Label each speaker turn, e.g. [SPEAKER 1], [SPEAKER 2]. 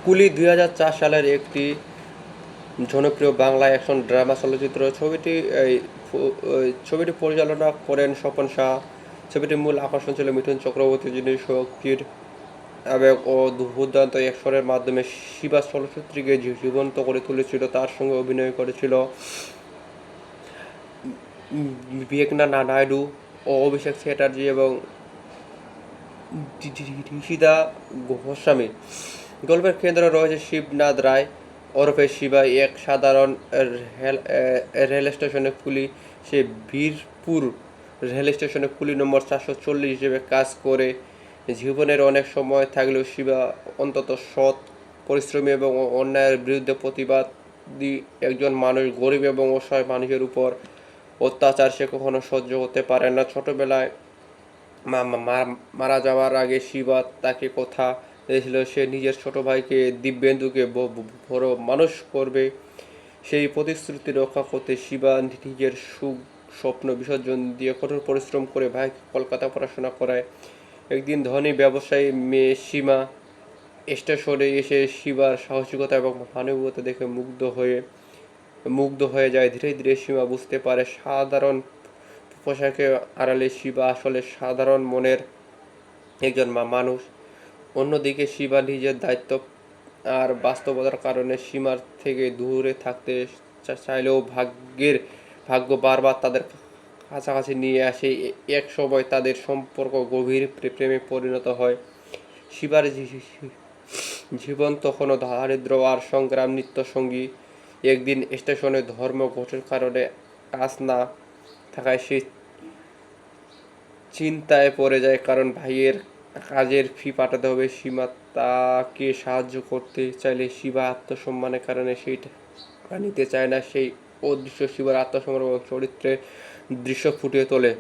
[SPEAKER 1] কুলি ২০০৪ সালের একটি জনপ্রিয় বাংলা অ্যাকশন ড্রামা চলচ্চিত্র। ছবিটি পরিচালনা করেন স্বপন শাহ। ছবিটির মূল আকর্ষণ ছিল মিঠুন চক্রবর্তী, যিনি শক্তির আবেগ ও দুর্দান্ত অ্যাকশনের মাধ্যমে শিবা চলচ্চিত্রকে জীবন্ত করে তুলেছিল। তার সঙ্গে অভিনয় করেছিল মেঘনা নাইডু ও অভিষেক চ্যাটার্জি এবং ঋষিতা গোস্বামী। গল্পের কেন্দ্রে রয়েছে শিবনাথ রায় ওরফে শিবা, এক সাধারণ রেল স্টেশনে কুলি। সে বীরপুর রেল স্টেশনে কুলি নম্বর 440 হিসেবে কাজ করে। জীবনের অনেক সময় থাকলেও শিবা অন্তত সৎ, পরিশ্রমী এবং অন্যায়ের বিরুদ্ধে প্রতিবাদী একজন মানুষ। গরিব এবং অসহায় মানুষের উপর অত্যাচার সে কখনো সহ্য করতে পারে না। ছোটবেলায় মারা যাওয়ার আগে শিবা তাকে কথা দিয়েছিল সে নিজের ছোট ভাইকে দিব্যেন্দুকে বড় মানুষ করবে। সেই প্রতিশ্রুতি রক্ষা করতে শিবা নিজের সুখ স্বপ্ন বিসর্জন দিয়ে কঠোর পরিশ্রম করে ভাইকে কলকাতা পড়াশোনা করায়। একদিন ধনী ব্যবসায়ী মেয়ে সীমা স্টেশনে এসে শিবার সাহসিকতা এবং মানবিকতা দেখে মুগ্ধ হয়ে যায়। ধীরে ধীরে সীমা বুঝতে পারে সাধারণ পোশাকের আড়ালে শিবা আসলে সাধারণ মনের একজন মানুষ। অন্যদিকে শিবা নিজের দায়িত্ব আর বাস্তবতার কারণে সীমার থেকে দূরে থাকতে চাইলেও ভাগ্য বারবার তাদের কাছাকাছি নিয়ে আসে। এক সময় তাদের সম্পর্ক গভীর প্রেমে পরিণত হয়। শিবার জীবন তখনও দারিদ্র আর সংগ্রাম নিত্যসঙ্গী। একদিন স্টেশনে ধর্মঘটের কারণে কাজ না থাকায় সে চিন্তায় পড়ে যায়, কারণ ভাইয়ের কাজের ফি পাঠাতে হবে। সীমা তাকে সাহায্য করতে চাইলে শিবা আত্মসম্মানের কারণে সেইটা নিতে চায় না। সেই অদৃশ্য শিবার আত্মসমর্পণ চরিত্রের দৃশ্য ফুটিয়ে তোলে।